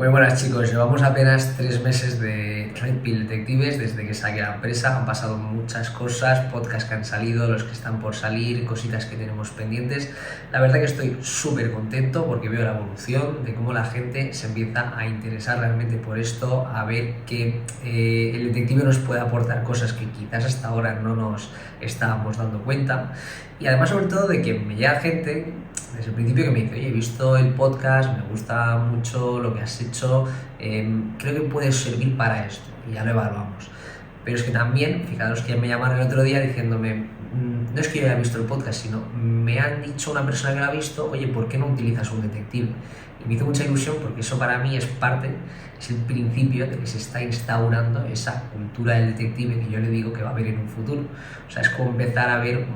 Muy buenas chicos, llevamos apenas 3 meses de Red Pill Detectives desde que saqué la empresa. Han pasado muchas cosas, podcasts que han salido, los que están por salir, cositas que tenemos pendientes. La verdad que estoy súper contento porque veo la evolución de cómo la gente se empieza a interesar realmente por esto, a ver que el detective nos puede aportar cosas que quizás hasta ahora no nos estábamos dando cuenta. Y además sobre todo de que me llega gente desde el principio que me dice, oye, he visto el podcast, me gusta mucho lo que has hecho, creo que puede servir para esto, y ya lo evaluamos. Pero es que también, fijaros que me llamaron el otro día diciéndome, no es que yo haya visto el podcast, sino me han dicho una persona que lo ha visto, oye, ¿por qué no utilizas un detective? Y me hizo mucha ilusión porque eso para mí es el principio de que se está instaurando esa cultura del detective que yo le digo que va a haber en un futuro. O sea, es como empezar a ver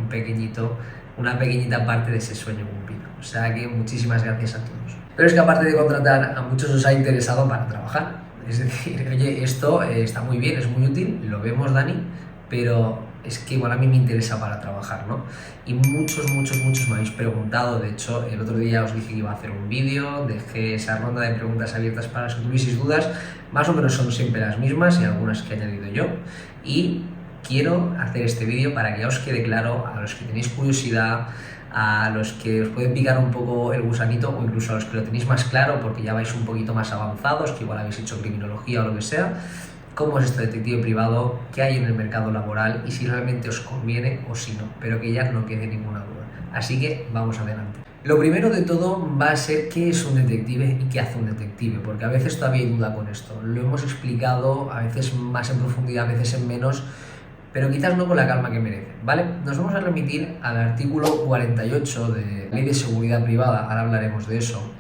una pequeñita parte de ese sueño cumplido. O sea que muchísimas gracias a todos. Pero es que aparte de contratar, a muchos os ha interesado para trabajar. Es decir, oye, esto está muy bien, es muy útil, lo vemos, Dani, pero es que igual a mí me interesa para trabajar, ¿no? Y muchos me habéis preguntado. De hecho, el otro día os dije que iba a hacer un vídeo, dejé esa ronda de preguntas abiertas para si tuvieseis dudas, más o menos son siempre las mismas y algunas que he añadido yo. Y quiero hacer este vídeo para que ya os quede claro, a los que tenéis curiosidad, a los que os puede picar un poco el gusanito, o incluso a los que lo tenéis más claro porque ya vais un poquito más avanzados, que igual habéis hecho criminología o lo que sea, cómo es esto de detective privado, qué hay en el mercado laboral y si realmente os conviene o si no, pero que ya no quede ninguna duda. Así que vamos adelante. Lo primero de todo va a ser qué es un detective y qué hace un detective, porque a veces todavía hay duda con esto. Lo hemos explicado, a veces más en profundidad, a veces en menos, pero quizás no con la calma que merece, ¿vale? Nos vamos a remitir al artículo 48 de Ley de Seguridad Privada, ahora hablaremos de eso,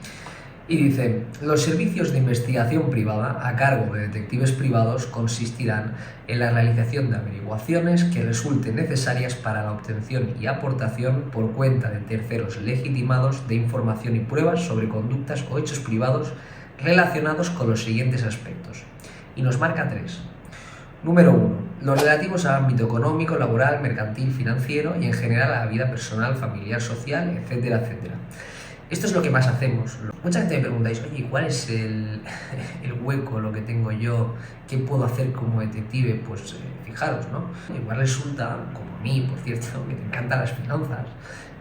y dice: los servicios de investigación privada a cargo de detectives privados consistirán en la realización de averiguaciones que resulten necesarias para la obtención y aportación por cuenta de terceros legitimados de información y pruebas sobre conductas o hechos privados relacionados con los siguientes aspectos. Y nos marca 3. Número 1. Los relativos al ámbito económico, laboral, mercantil, financiero y en general a la vida personal, familiar, social, etcétera, etcétera. Esto es lo que más hacemos. Mucha gente me preguntáis, oye, ¿cuál es el hueco, lo que tengo yo? ¿Qué puedo hacer como detective? Pues fijaros, ¿no? Igual resulta, como a mí, por cierto, que te encantan las finanzas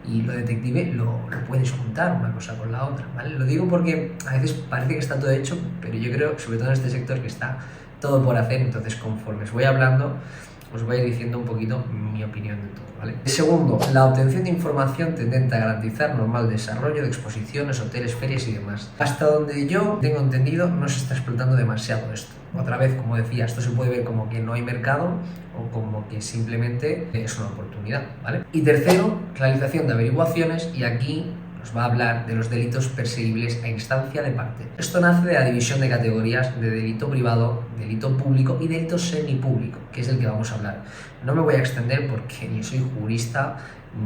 y lo detective lo puedes juntar una cosa con la otra, ¿vale? Lo digo porque a veces parece que está todo hecho, pero yo creo, sobre todo en este sector, que está todo por hacer. Entonces, conforme os voy hablando, os voy a ir diciendo un poquito mi opinión de todo, ¿vale? Segundo, la obtención de información tendente a garantizar normal desarrollo de exposiciones, hoteles, ferias y demás. Hasta donde yo tengo entendido, no se está explotando demasiado esto. Otra vez, como decía, esto se puede ver como que no hay mercado o como que simplemente es una oportunidad, ¿vale? Y tercero, realización de averiguaciones, y aquí va a hablar de los delitos perseguibles a instancia de parte. Esto nace de la división de categorías de delito privado, delito público y delito semipúblico, que es del que vamos a hablar. No me voy a extender porque ni soy jurista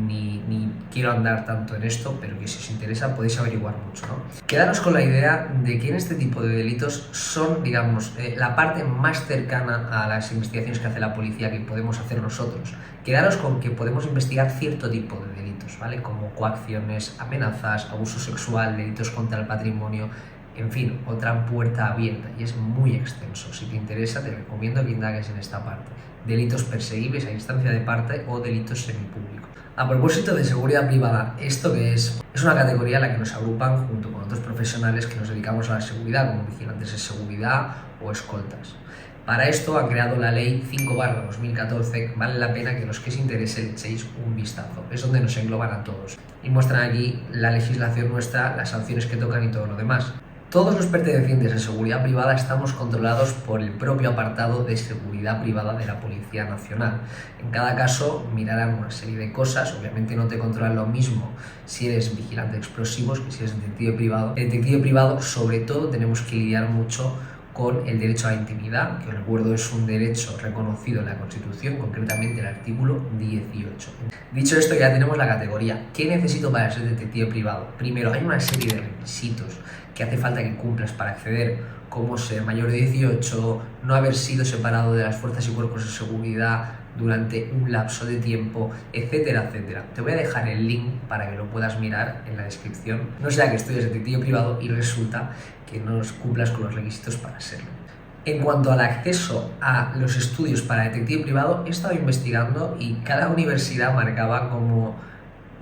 ni quiero andar tanto en esto, pero que si os interesa podéis averiguar mucho, ¿no? Quedaros con la idea de que en este tipo de delitos son, digamos, la parte más cercana a las investigaciones que hace la policía que podemos hacer nosotros. Quedaros con que podemos investigar cierto tipo de delitos, ¿vale? Como coacciones, amenazas, abuso sexual, delitos contra el patrimonio, en fin, otra puerta abierta, y es muy extenso. Si te interesa, te recomiendo que indagues en esta parte. Delitos perseguibles a instancia de parte o delitos semipúblicos. A propósito de seguridad privada, ¿esto qué es? Es una categoría en la que nos agrupan junto con otros profesionales que nos dedicamos a la seguridad, como vigilantes de seguridad o escoltas. Para esto han creado la Ley 5/2014, vale la pena que los que os interese le echéis un vistazo. Es donde nos engloban a todos y muestran aquí la legislación nuestra, las sanciones que tocan y todo lo demás. Todos los pertenecientes a seguridad privada estamos controlados por el propio apartado de seguridad privada de la Policía Nacional. En cada caso mirarán una serie de cosas. Obviamente no te controlan lo mismo si eres vigilante de explosivos que si eres detective privado. El detective privado, sobre todo, tenemos que lidiar mucho con el derecho a la intimidad, que os recuerdo es un derecho reconocido en la Constitución, concretamente el artículo 18. Dicho esto, ya tenemos la categoría. ¿Qué necesito para ser detective privado? Primero, hay una serie de requisitos que hace falta que cumplas para acceder, como ser mayor de 18, no haber sido separado de las fuerzas y cuerpos de seguridad durante un lapso de tiempo, etcétera, etcétera. Te voy a dejar el link para que lo puedas mirar en la descripción. No sea que estudies detective privado y resulta que no cumplas con los requisitos para serlo. En cuanto al acceso a los estudios para detective privado, he estado investigando y cada universidad marcaba como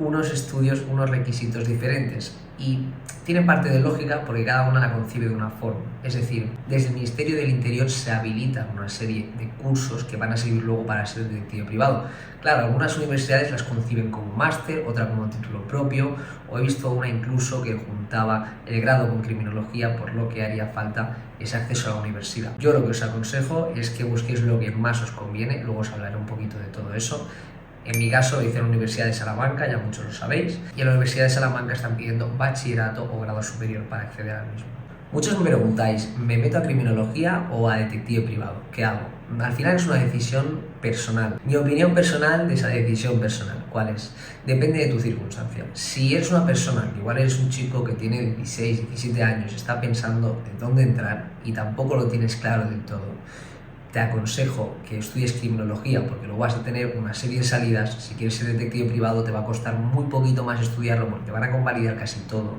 unos estudios, unos requisitos diferentes, y tiene parte de lógica porque cada una la concibe de una forma. Es decir, desde el Ministerio del Interior se habilitan una serie de cursos que van a servir luego para ser detective privado. Claro, algunas universidades las conciben como máster, otra como título propio, o he visto una incluso que juntaba el grado con criminología, por lo que haría falta ese acceso a la universidad. Yo lo que os aconsejo es que busquéis lo que más os conviene, luego os hablaré un poquito de todo eso. En mi caso lo hice en la Universidad de Salamanca, ya muchos lo sabéis, y en la Universidad de Salamanca están pidiendo bachillerato o grado superior para acceder al mismo. Muchos me preguntáis, ¿me meto a criminología o a detective privado? ¿Qué hago? Al final es una decisión personal. Mi opinión personal de esa decisión personal, ¿cuál es? Depende de tu circunstancia. Si eres una persona, que igual eres un chico que tiene 16, 17 años, está pensando en dónde entrar y tampoco lo tienes claro del todo, te aconsejo que estudies criminología porque luego vas a tener una serie de salidas. Si quieres ser detective privado te va a costar muy poquito más estudiarlo porque te van a convalidar casi todo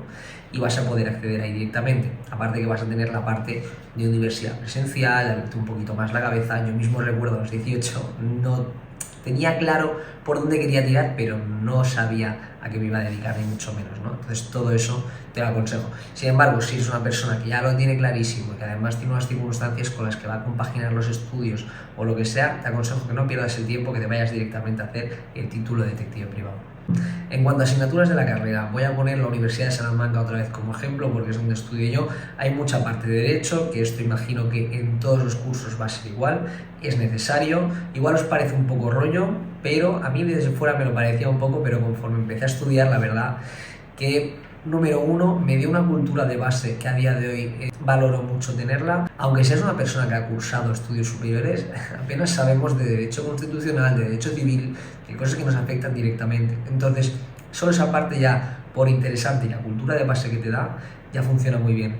y vas a poder acceder ahí directamente. Aparte que vas a tener la parte de universidad presencial, abrirte un poquito más la cabeza. Yo mismo recuerdo a los 18 no tenía claro por dónde quería tirar, pero no sabía a qué me iba a dedicar, ni mucho menos, ¿no? Entonces todo eso te lo aconsejo. Sin embargo, si eres una persona que ya lo tiene clarísimo y que además tiene unas circunstancias con las que va a compaginar los estudios o lo que sea, te aconsejo que no pierdas el tiempo, que te vayas directamente a hacer el título de detective privado. En cuanto a asignaturas de la carrera, voy a poner la Universidad de Salamanca otra vez como ejemplo porque es donde estudié yo. Hay mucha parte de Derecho, que esto imagino que en todos los cursos va a ser igual, es necesario. Igual os parece un poco rollo, pero a mí desde fuera me lo parecía un poco, pero conforme empecé a estudiar, la verdad que número uno, me dio una cultura de base que a día de hoy valoro mucho tenerla. Aunque seas una persona que ha cursado estudios superiores, apenas sabemos de derecho constitucional, de derecho civil, que cosas que nos afectan directamente. Entonces, solo esa parte ya, por interesante y la cultura de base que te da, ya funciona muy bien.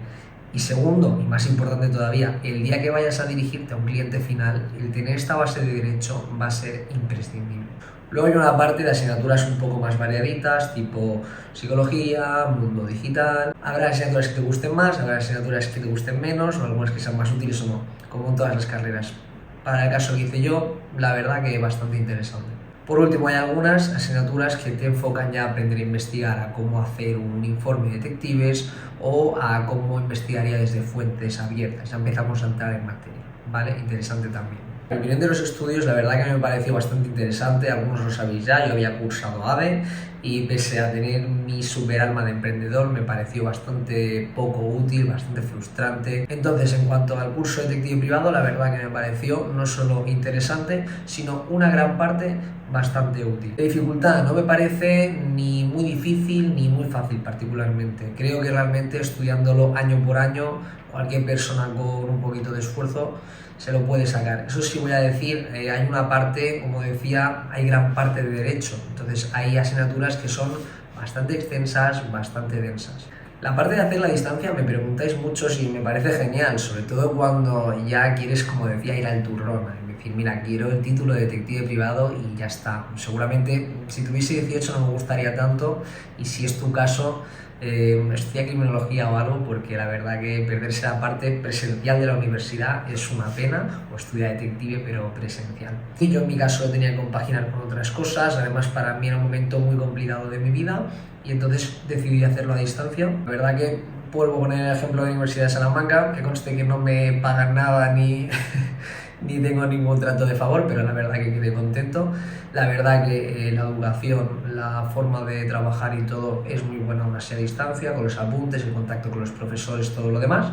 Y segundo, y más importante todavía, el día que vayas a dirigirte a un cliente final, el tener esta base de derecho va a ser imprescindible. Luego hay una parte de asignaturas un poco más variaditas, tipo psicología, mundo digital. Habrá asignaturas que te gusten más, habrá asignaturas que te gusten menos, o algunas que sean más útiles o no, como en todas las carreras. Para el caso que hice yo, la verdad que bastante interesante. Por último, hay algunas asignaturas que te enfocan ya a aprender a investigar, a cómo hacer un informe de detectives o a cómo investigaría desde fuentes abiertas. Ya empezamos a entrar en materia, ¿vale? Interesante también. La opinión de los estudios, la verdad que me pareció bastante interesante. Algunos lo sabéis ya, yo había cursado ADE y pese a tener mi super alma de emprendedor me pareció bastante poco útil, bastante frustrante. Entonces, en cuanto al curso de detective privado, la verdad que me pareció no solo interesante, sino una gran parte bastante útil. De dificultad no me parece ni muy difícil ni muy fácil particularmente. Creo que realmente estudiándolo año por año, cualquier persona con un poquito de esfuerzo se lo puede sacar. Eso sí voy a decir, hay una parte, como decía, hay gran parte de derecho, entonces hay asignaturas que son bastante extensas, bastante densas. La parte de hacer la distancia me preguntáis mucho si me parece genial, sobre todo cuando ya quieres, como decía, ir al turrón, es decir, mira, quiero el título de detective privado y ya está. Seguramente si tuviese 18 no me gustaría tanto y si es tu caso, estudia criminología o algo, porque la verdad que perderse la parte presencial de la universidad es una pena, o estudia detective pero presencial. Y yo en mi caso lo tenía que compaginar con otras cosas, además para mí era un momento muy complicado de mi vida y entonces decidí hacerlo a distancia. La verdad que vuelvo a poner el ejemplo de la Universidad de Salamanca, que conste que no me pagan nada ni ni tengo ningún trato de favor, pero la verdad que quedé contento. La verdad que la educación, la forma de trabajar y todo es muy buena aún así a distancia, con los apuntes, el contacto con los profesores, todo lo demás.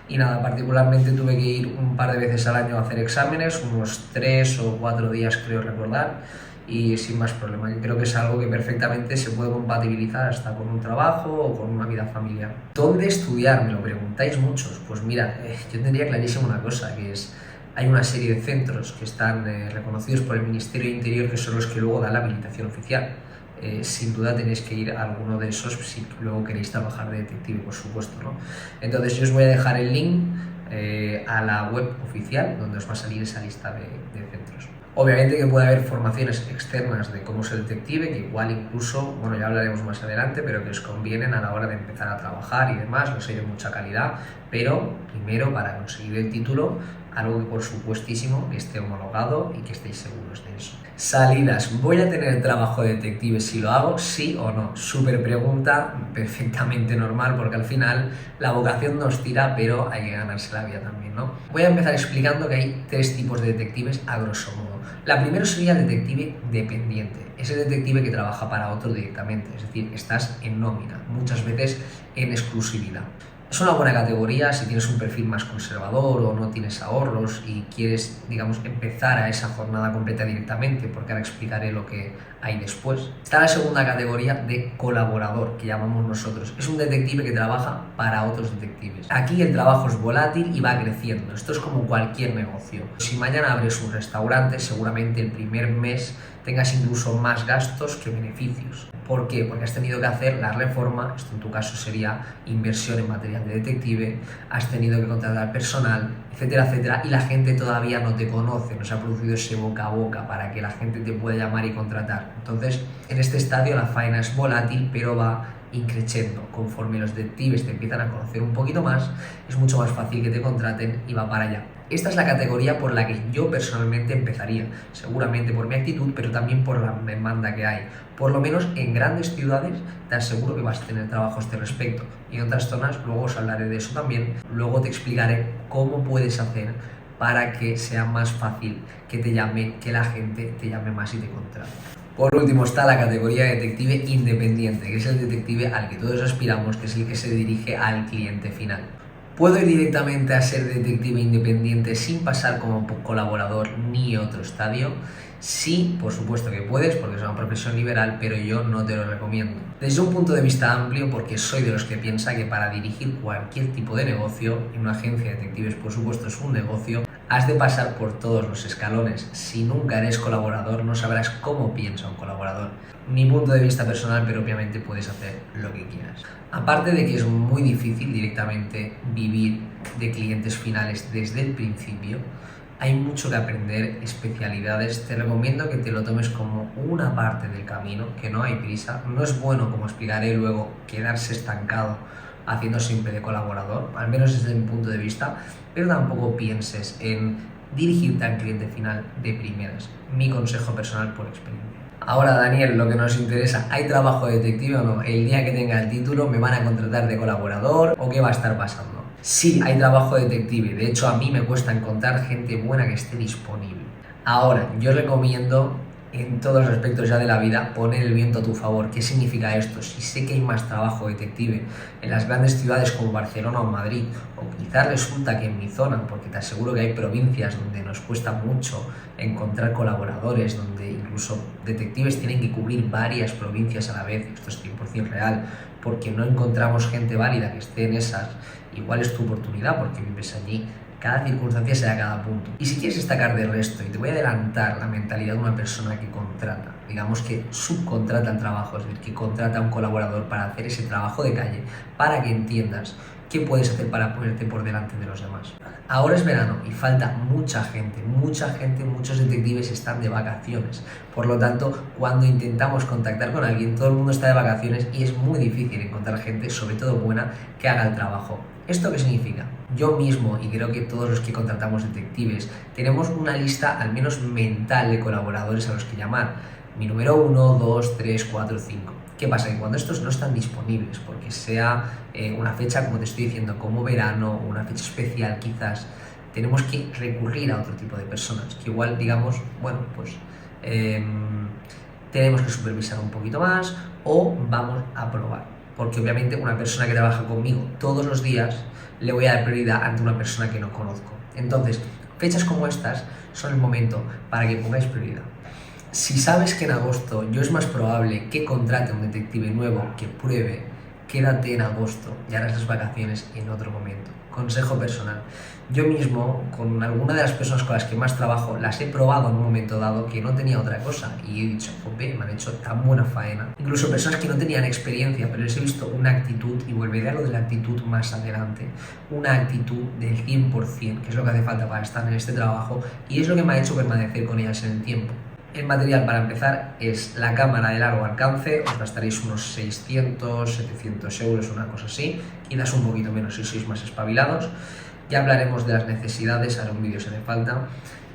Y nada, particularmente tuve que ir un par de veces al año a hacer exámenes, unos 3 o 4 días creo recordar, y sin más problema. Creo que es algo que perfectamente se puede compatibilizar hasta con un trabajo o con una vida familiar. ¿Dónde estudiar? Me lo preguntáis muchos. Pues mira, yo tendría clarísimo una cosa, que es hay una serie de centros que están reconocidos por el Ministerio de Interior, que son los que luego dan la habilitación oficial. Sin duda tenéis que ir a alguno de esos si luego queréis trabajar de detective, por supuesto, ¿no? Entonces yo os voy a dejar el link a la web oficial donde os va a salir esa lista de centros. Obviamente que puede haber formaciones externas de cómo ser detective, que igual incluso, bueno, ya hablaremos más adelante, pero que os convienen a la hora de empezar a trabajar y demás, los hay de mucha calidad, pero primero para conseguir el título, algo que por supuestísimo que esté homologado y que estéis seguros de eso. Salidas, ¿voy a tener trabajo de detective si lo hago? ¿Sí o no? Súper pregunta, perfectamente normal, porque al final la vocación nos tira, pero hay que ganarse la vida también, ¿no? Voy a empezar explicando que hay 3 tipos de detectives a grosso modo. La primera sería el detective dependiente, ese detective que trabaja para otro directamente, es decir, estás en nómina, muchas veces en exclusividad. Es una buena categoría si tienes un perfil más conservador o no tienes ahorros y quieres, digamos, empezar a esa jornada completa directamente, porque ahora explicaré lo que hay después. Está la segunda categoría de colaborador, que llamamos nosotros. Es un detective que trabaja para otros detectives. Aquí el trabajo es volátil y va creciendo. Esto es como cualquier negocio. Si mañana abres un restaurante, seguramente el primer mes tengas incluso más gastos que beneficios. ¿Por qué? Porque has tenido que hacer la reforma, esto en tu caso sería inversión en material de detective, has tenido que contratar personal, etcétera, etcétera, y la gente todavía no te conoce, no se ha producido ese boca a boca para que la gente te pueda llamar y contratar. Entonces, en este estadio la faena es volátil, pero va increciendo. Conforme los detectives te empiezan a conocer un poquito más, es mucho más fácil que te contraten y va para allá. Esta es la categoría por la que yo personalmente empezaría, seguramente por mi actitud, pero también por la demanda que hay. Por lo menos en grandes ciudades te aseguro que vas a tener trabajo a este respecto. Y en otras zonas, luego os hablaré de eso también, luego te explicaré cómo puedes hacer para que sea más fácil que te llame, que la gente te llame más y te contrate. Por último está la categoría de detective independiente, que es el detective al que todos aspiramos, que es el que se dirige al cliente final. ¿Puedo ir directamente a ser detective independiente sin pasar como colaborador ni otro estadio? Sí, por supuesto que puedes, porque es una profesión liberal, pero yo no te lo recomiendo. Desde un punto de vista amplio, porque soy de los que piensa que para dirigir cualquier tipo de negocio, y una agencia de detectives por supuesto es un negocio, has de pasar por todos los escalones. Si nunca eres colaborador, no sabrás cómo piensa un colaborador. Mi punto de vista personal, pero obviamente puedes hacer lo que quieras. Aparte de que es muy difícil directamente vivir de clientes finales desde el principio, hay mucho que aprender, especialidades. Te recomiendo que te lo tomes como una parte del camino, que no hay prisa. No es bueno, como explicaré luego, quedarse estancado haciendo siempre de colaborador, al menos desde mi punto de vista, pero tampoco pienses en dirigirte al cliente final de primeras. Mi consejo personal por experiencia. Ahora, Daniel, lo que nos interesa, ¿hay trabajo de detective o no? El día que tenga el título, ¿me van a contratar de colaborador o qué va a estar pasando? Sí, hay trabajo de detective. De hecho, a mí me cuesta encontrar gente buena que esté disponible. Ahora, yo recomiendo en todos los aspectos ya de la vida poner el viento a tu favor. ¿Qué significa esto? Si sé que hay más trabajo detective en las grandes ciudades como Barcelona o Madrid, o quizás resulta que en mi zona, porque te aseguro que hay provincias donde nos cuesta mucho encontrar colaboradores, donde incluso detectives tienen que cubrir varias provincias a la vez, esto es 100% real, porque no encontramos gente válida que esté en esas, igual es tu oportunidad porque vives allí. Cada circunstancia se da a cada punto. Y si quieres destacar del resto, y te voy a adelantar la mentalidad de una persona que contrata, digamos que subcontrata el trabajo, es decir, que contrata a un colaborador para hacer ese trabajo de calle, para que entiendas qué puedes hacer para ponerte por delante de los demás. Ahora es verano y falta mucha gente, muchos detectives están de vacaciones. Por lo tanto, cuando intentamos contactar con alguien, todo el mundo está de vacaciones y es muy difícil encontrar gente, sobre todo buena, que haga el trabajo. ¿Esto qué significa? Yo mismo, y creo que todos los que contratamos detectives, tenemos una lista al menos mental de colaboradores a los que llamar. Mi número 1, 2, 3, 4, 5. ¿Qué pasa? Que cuando estos no están disponibles, porque sea una fecha, como te estoy diciendo, como verano, o una fecha especial quizás, tenemos que recurrir a otro tipo de personas, que igual digamos, bueno, pues tenemos que supervisar un poquito más o vamos a probar. Porque obviamente una persona que trabaja conmigo todos los días le voy a dar prioridad ante una persona que no conozco. Entonces, fechas como estas son el momento para que pongáis prioridad. Si sabes que en agosto yo es más probable que contrate a un detective nuevo que pruebe, quédate en agosto y harás las vacaciones en otro momento. consejo personal. Yo mismo, con alguna de las personas con las que más trabajo, las he probado en un momento dado que no tenía otra cosa y he dicho, jope, me han hecho tan buena faena. Incluso personas que no tenían experiencia, pero les he visto una actitud, y volveré a lo de la actitud más adelante, una actitud del 100%, que es lo que hace falta para estar en este trabajo y es lo que me ha hecho permanecer con ellas en el tiempo. El material para empezar es la cámara de largo alcance, os gastaréis unos 600, 700 euros, una cosa así, quizás un poquito menos si sois más espabilados. Ya hablaremos de las necesidades, ahora un vídeo se hace falta,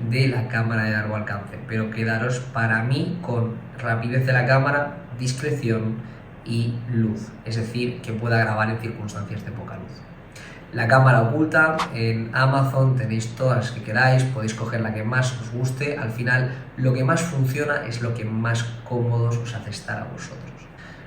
de la cámara de largo alcance, pero quedaros para mí con rapidez de la cámara, discreción y luz, es decir, que pueda grabar en circunstancias de poca luz. La cámara oculta, en Amazon tenéis todas las que queráis, podéis coger la que más os guste, al final lo que más funciona es lo que más cómodos os hace estar a vosotros.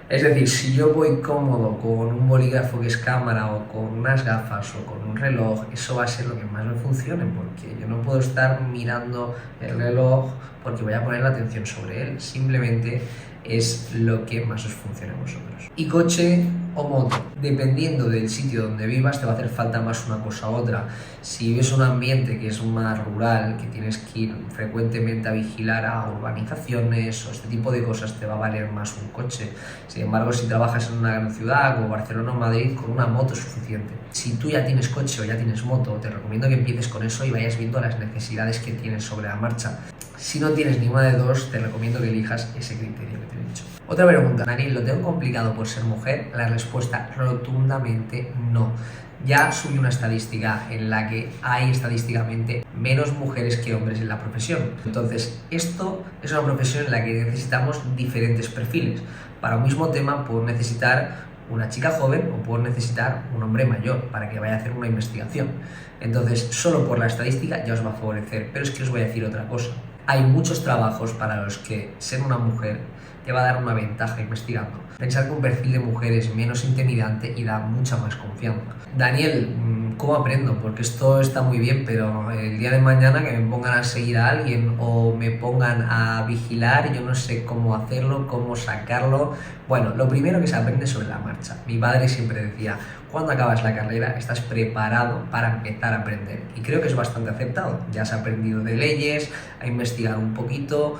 Es decir, si yo voy cómodo con un bolígrafo que es cámara o con unas gafas o con un reloj, eso va a ser lo que más me funcione, porque yo no puedo estar mirando el reloj porque voy a poner la atención sobre él, simplemente es lo que más os funcione a vosotros. Y coche o moto, dependiendo del sitio donde vivas te va a hacer falta más una cosa u otra. Si vives un ambiente que es más rural, que tienes que ir frecuentemente a vigilar a urbanizaciones o este tipo de cosas, te va a valer más un coche. Sin embargo, si trabajas en una gran ciudad como Barcelona o Madrid, con una moto es suficiente. Si tú ya tienes coche o ya tienes moto, te recomiendo que empieces con eso y vayas viendo las necesidades que tienes sobre la marcha. Si no tienes ninguna de dos, te recomiendo que elijas ese criterio que te he dicho. Otra pregunta, Daniel, ¿lo tengo complicado por ser mujer? La respuesta rotundamente no. Ya subí una estadística en la que hay estadísticamente menos mujeres que hombres en la profesión. Entonces, esto es una profesión en la que necesitamos diferentes perfiles. Para un mismo tema puedo necesitar una chica joven o puedo necesitar un hombre mayor para que vaya a hacer una investigación. Entonces, solo por la estadística ya os va a favorecer. Pero es que os voy a decir otra cosa. Hay muchos trabajos para los que ser una mujer te va a dar una ventaja investigando. Pensar que un perfil de mujer es menos intimidante y da mucha más confianza. Daniel, ¿cómo aprendo? Porque esto está muy bien, pero el día de mañana que me pongan a seguir a alguien o me pongan a vigilar, yo no sé cómo hacerlo, cómo sacarlo. Bueno, lo primero que se aprende sobre la marcha. Mi padre siempre decía, cuando acabas la carrera estás preparado para empezar a aprender. Y creo que es bastante aceptado. Ya has aprendido de leyes, a investigar un poquito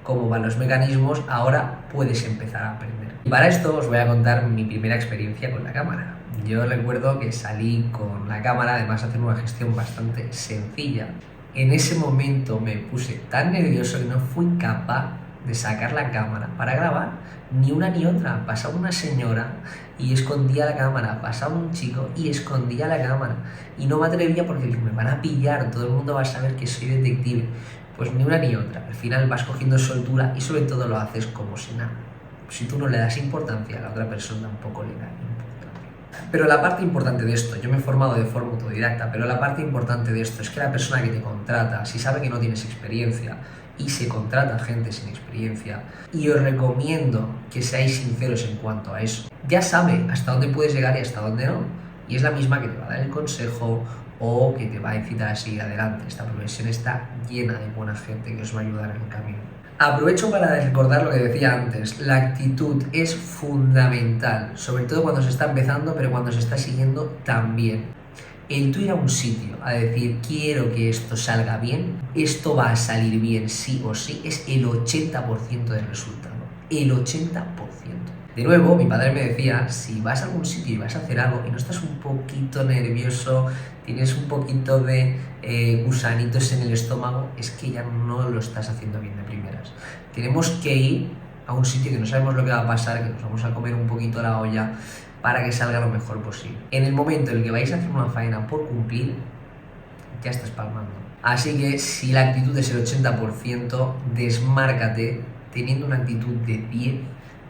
cómo van los mecanismos, ahora puedes empezar a aprender. Y para esto os voy a contar mi primera experiencia con la cámara. Yo recuerdo que salí con la cámara, además de hacer una gestión bastante sencilla. En ese momento me puse tan nervioso que no fui capaz de sacar la cámara para grabar, ni una ni otra. Pasaba una señora y escondía la cámara, pasaba un chico y escondía la cámara. Y no me atrevía porque me van a pillar, todo el mundo va a saber que soy detective. Pues ni una ni otra. Al final vas cogiendo soltura y sobre todo lo haces como si nada. Si tú no le das importancia, a la otra persona tampoco le da importancia. Pero la parte importante de esto, yo me he formado de forma autodidacta, pero la parte importante de esto es que la persona que te contrata, si sabe que no tienes experiencia, y se contrata gente sin experiencia, y os recomiendo que seáis sinceros en cuanto a eso, ya sabe hasta dónde puedes llegar y hasta dónde no, y es la misma que te va a dar el consejo o que te va a incitar a seguir adelante. Esta profesión está llena de buena gente que os va a ayudar en el camino. Aprovecho para recordar lo que decía antes, la actitud es fundamental, sobre todo cuando se está empezando, pero cuando se está siguiendo también. El tú ir a un sitio a decir quiero que esto salga bien, esto va a salir bien sí o sí, es el 80% del resultado, el 80%. De nuevo, mi padre me decía, si vas a algún sitio y vas a hacer algo y no estás un poquito nervioso, tienes un poquito de gusanitos en el estómago, es que ya no lo estás haciendo bien de primeras. Tenemos que ir a un sitio que no sabemos lo que va a pasar, que nos vamos a comer un poquito la olla para que salga lo mejor posible. En el momento en el que vais a hacer una faena por cumplir, ya estás palmando. Así que si la actitud es el 80%, desmárcate teniendo una actitud de 10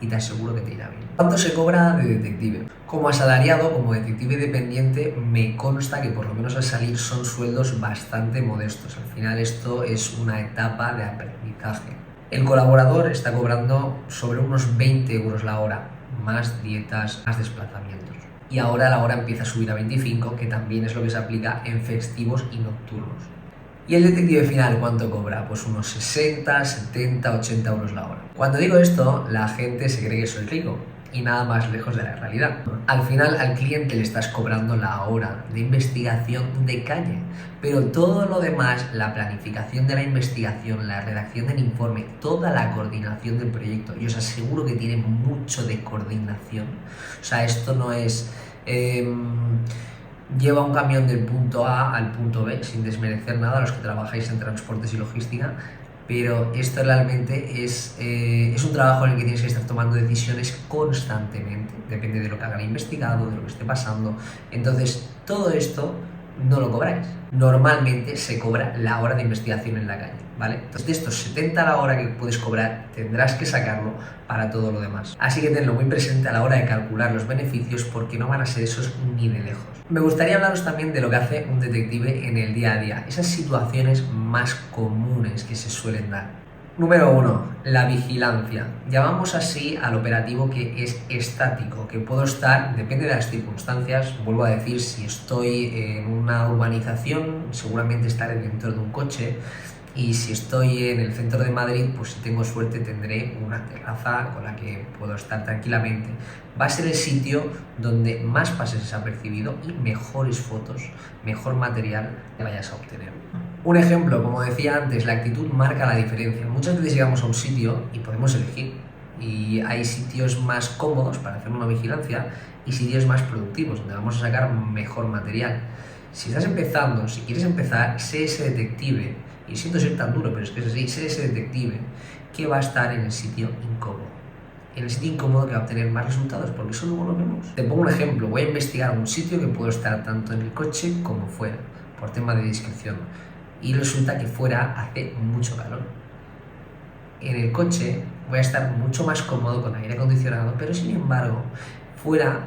y te aseguro que te irá bien. ¿Cuánto se cobra de detective? Como asalariado, como detective dependiente, me consta que por lo menos al salir son sueldos bastante modestos. Al final esto es una etapa de aprendizaje. El colaborador está cobrando sobre unos 20 euros la hora, más dietas, más desplazamientos. Y ahora la hora empieza a subir a 25, que también es lo que se aplica en festivos y nocturnos. ¿Y el detective final cuánto cobra? Pues unos 60, 70, 80 euros la hora. Cuando digo esto, la gente se cree que soy rico. y nada más lejos de la realidad. Al final al cliente le estás cobrando la hora de investigación de calle, pero todo lo demás, la planificación de la investigación, la redacción del informe, toda la coordinación del proyecto, y os aseguro que tiene mucho de coordinación. O sea, esto no es lleva un camión del punto A al punto B, sin desmerecer nada a los que trabajáis en transportes y logística, pero esto realmente es un trabajo en el que tienes que estar tomando decisiones constantemente, depende de lo que haga el investigado, de lo que esté pasando. Entonces, todo esto no lo cobráis. Normalmente se cobra la hora de investigación en la calle, ¿vale? Entonces, de estos 70 la hora que puedes cobrar, tendrás que sacarlo para todo lo demás. Así que tenlo muy presente a la hora de calcular los beneficios, porque no van a ser esos ni de lejos. Me gustaría hablaros también de lo que hace un detective en el día a día, esas situaciones más comunes que se suelen dar. Número 1. La vigilancia. Llamamos así al operativo que es estático, que puedo estar, depende de las circunstancias, vuelvo a decir, si estoy en una urbanización, seguramente estaré dentro de un coche, y si estoy en el centro de Madrid, pues si tengo suerte tendré una terraza con la que puedo estar tranquilamente. Va a ser el sitio donde más pases desapercibido y mejores fotos, mejor material te vayas a obtener. Un ejemplo, como decía antes, la actitud marca la diferencia. Muchas veces llegamos a un sitio y podemos elegir. Y hay sitios más cómodos para hacer una vigilancia y sitios más productivos, donde vamos a sacar mejor material. Si estás empezando, si quieres empezar, sé ese detective, y siento ser tan duro, pero es que es así, sé ese detective que va a estar en el sitio incómodo. En el sitio incómodo que va a obtener más resultados, porque eso luego lo vemos. Te pongo un ejemplo, voy a investigar un sitio que puedo estar tanto en el coche como fuera, por tema de discreción. Y resulta que fuera hace mucho calor. En el coche voy a estar mucho más cómodo con aire acondicionado, pero sin embargo, fuera,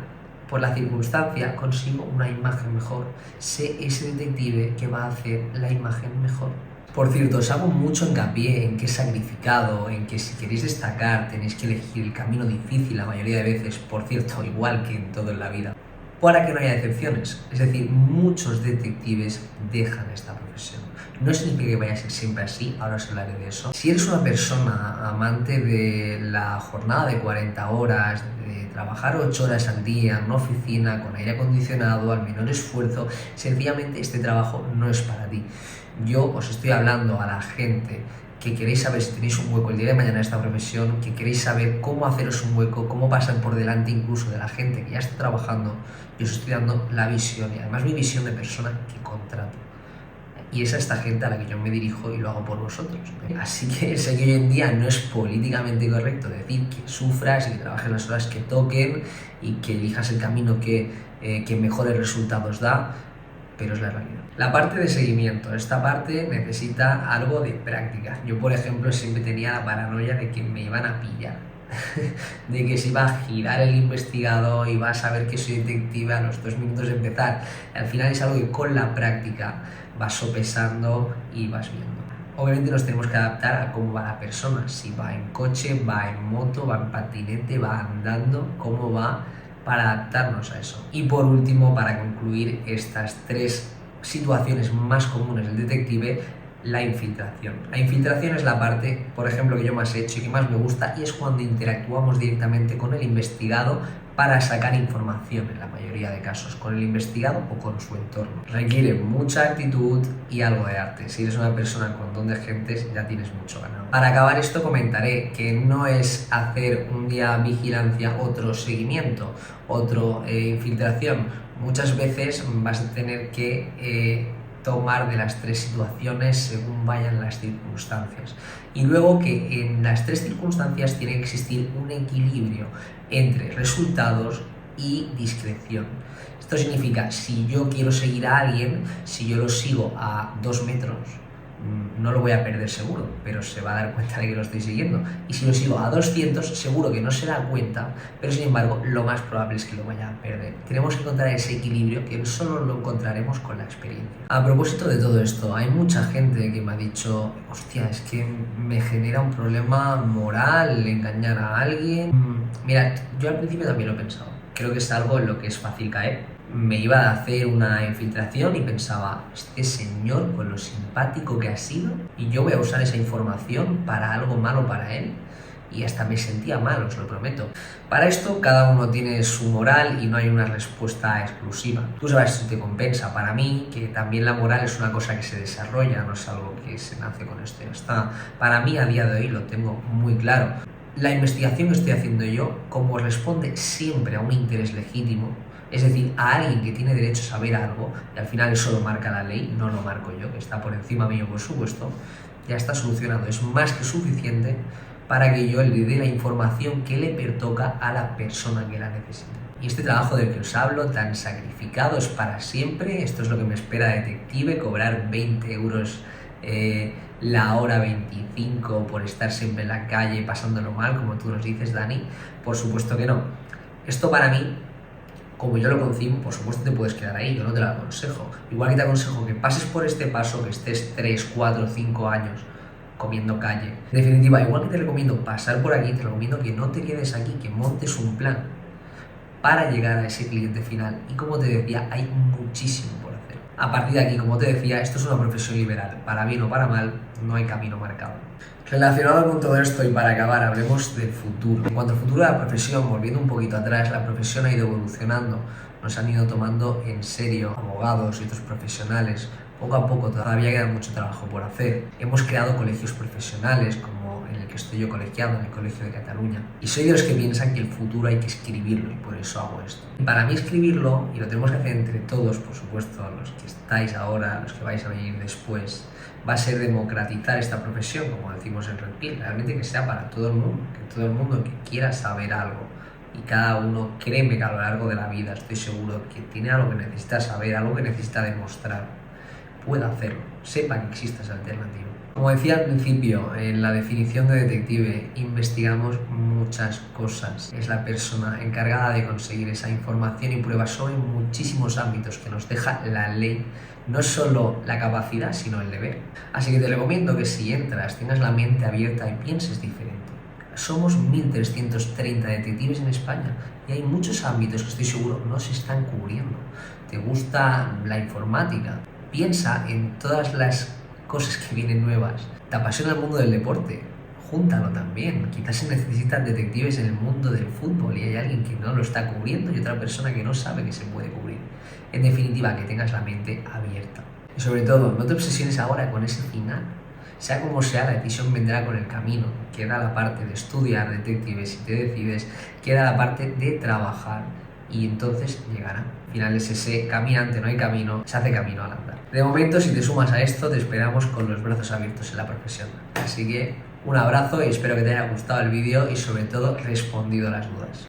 por la circunstancia, consigo una imagen mejor. Sé ese detective que va a hacer la imagen mejor. Por cierto, os hago mucho hincapié en que es sacrificado, en que si queréis destacar tenéis que elegir el camino difícil la mayoría de veces, por cierto, igual que en todo en la vida, para que no haya excepciones. Es decir, muchos detectives dejan esta profesión. No significa que vaya a ser siempre así, ahora os hablaré de eso. Si eres una persona amante de la jornada de 40 horas, de trabajar 8 horas al día en una oficina con aire acondicionado, al menor esfuerzo, sencillamente este trabajo no es para ti. Yo os estoy hablando a la gente que queréis saber si tenéis un hueco el día de mañana en esta profesión, que queréis saber cómo haceros un hueco, cómo pasar por delante incluso de la gente que ya está trabajando. Yo os estoy dando la visión y además mi visión de persona que contrato. Y es a esta gente a la que yo me dirijo y lo hago por vosotros. Así que sé que hoy en día no es políticamente correcto decir que sufras y que trabajes las horas que toquen y que elijas el camino que mejores resultados da, pero es la realidad. La parte de seguimiento, esta parte necesita algo de práctica. Yo, por ejemplo, siempre tenía la paranoia de que me iban a pillar, de que se iba a girar el investigado y va a saber que soy detective a los 2 minutos de empezar. Al final es algo que con la práctica vas sopesando y vas viendo. Obviamente nos tenemos que adaptar a cómo va la persona, si va en coche, va en moto, va en patinete, va andando, cómo va, para adaptarnos a eso. Y por último, para concluir estas 3 situaciones más comunes del detective, la infiltración. La infiltración es la parte, por ejemplo, que yo más he hecho y que más me gusta, y es cuando interactuamos directamente con el investigado para sacar información, en la mayoría de casos, con el investigado o con su entorno. Requiere mucha actitud y algo de arte. Si eres una persona con don de gentes, ya tienes mucho ganado. Para acabar esto comentaré que no es hacer un día vigilancia, otro seguimiento, otro infiltración. Muchas veces vas a tener que tomar de las 3 situaciones según vayan las circunstancias. Y luego que en las 3 circunstancias tiene que existir un equilibrio entre resultados y discreción. Esto significa, si yo quiero seguir a alguien, si yo lo sigo a 2 metros, no lo voy a perder seguro, pero se va a dar cuenta de que lo estoy siguiendo. Y si lo sigo a 200, seguro que no se da cuenta, pero sin embargo lo más probable es que lo vaya a perder. Tenemos que encontrar ese equilibrio que solo lo encontraremos con la experiencia. A propósito de todo esto, hay mucha gente que me ha dicho, hostia, es que me genera un problema moral engañar a alguien. Mira, yo al principio también lo he pensado. Creo que es algo en lo que es fácil caer. Me iba a hacer una infiltración y pensaba, este señor con lo simpático que ha sido, y yo voy a usar esa información para algo malo para él. y hasta me sentía mal, os lo prometo. Para esto cada uno tiene su moral y no hay una respuesta exclusiva. Tú sabes si te compensa. Para mí, que también la moral es una cosa que se desarrolla, no es algo que se nace con esto y ya está. Para mí a día de hoy lo tengo muy claro. La investigación que estoy haciendo yo, como responde siempre a un interés legítimo, es decir, a alguien que tiene derecho a saber algo, y al final eso lo marca la ley, no lo marco yo, que está por encima mío por supuesto, ya está solucionado. Es más que suficiente para que yo le dé la información que le pertoca a la persona que la necesita. Y este trabajo del que os hablo, tan sacrificado, es para siempre. Esto es lo que me espera detective, cobrar 20 euros la hora 25 por estar siempre en la calle pasándolo mal, como tú nos dices, Dani. Por supuesto que no. Esto para mí, como yo lo concibo, por supuesto te puedes quedar ahí, yo no te lo aconsejo. Igual que te aconsejo que pases por este paso, que estés 3, 4, 5 años comiendo calle. En definitiva, igual que te recomiendo pasar por aquí, te recomiendo que no te quedes aquí, que montes un plan para llegar a ese cliente final. Y como te decía, hay muchísimo por hacer. A partir de aquí, como te decía, esto es una profesión liberal. Para bien o para mal, no hay camino marcado. Relacionado con todo esto y para acabar, hablemos del futuro. En cuanto al futuro de la profesión, volviendo un poquito atrás, la profesión ha ido evolucionando. Nos han ido tomando en serio abogados y otros profesionales. Poco a poco todavía queda mucho trabajo por hacer. Hemos creado colegios profesionales, como en el que estoy yo colegiado, en el Colegio de Cataluña. Y soy de los que piensan que el futuro hay que escribirlo, y por eso hago esto. Y para mí escribirlo, y lo tenemos que hacer entre todos, por supuesto, los que estáis ahora, los que vais a venir después, va a ser democratizar esta profesión, como decimos en Red Pill, realmente que sea para todo el mundo, que todo el mundo que quiera saber algo, y cada uno, créeme que a lo largo de la vida estoy seguro que tiene algo que necesita saber, algo que necesita demostrar, pueda hacerlo, sepa que existe esa alternativa. Como decía al principio, en la definición de detective, investigamos muchas cosas. Es la persona encargada de conseguir esa información y pruebas sobre muchísimos ámbitos que nos deja la ley, no solo la capacidad, sino el deber. Así que te recomiendo que si entras, tengas la mente abierta y pienses diferente. Somos 1.330 detectives en España y hay muchos ámbitos que estoy seguro no se están cubriendo. ¿Te gusta la informática? Piensa en todas las cosas que vienen nuevas. ¿Te apasiona el mundo del deporte? Júntalo también. Quizás se necesitan detectives en el mundo del fútbol y hay alguien que no lo está cubriendo y otra persona que no sabe que se puede cubrir. En definitiva, que tengas la mente abierta. Y sobre todo, no te obsesiones ahora con ese final. Sea como sea, la decisión vendrá con el camino. Queda la parte de estudiar detectives si te decides, queda la parte de trabajar y entonces llegará. Al final es ese caminante, no hay camino, se hace camino al andar. De momento, si te sumas a esto, te esperamos con los brazos abiertos en la profesión. Así que un abrazo y espero que te haya gustado el vídeo y sobre todo respondido las dudas.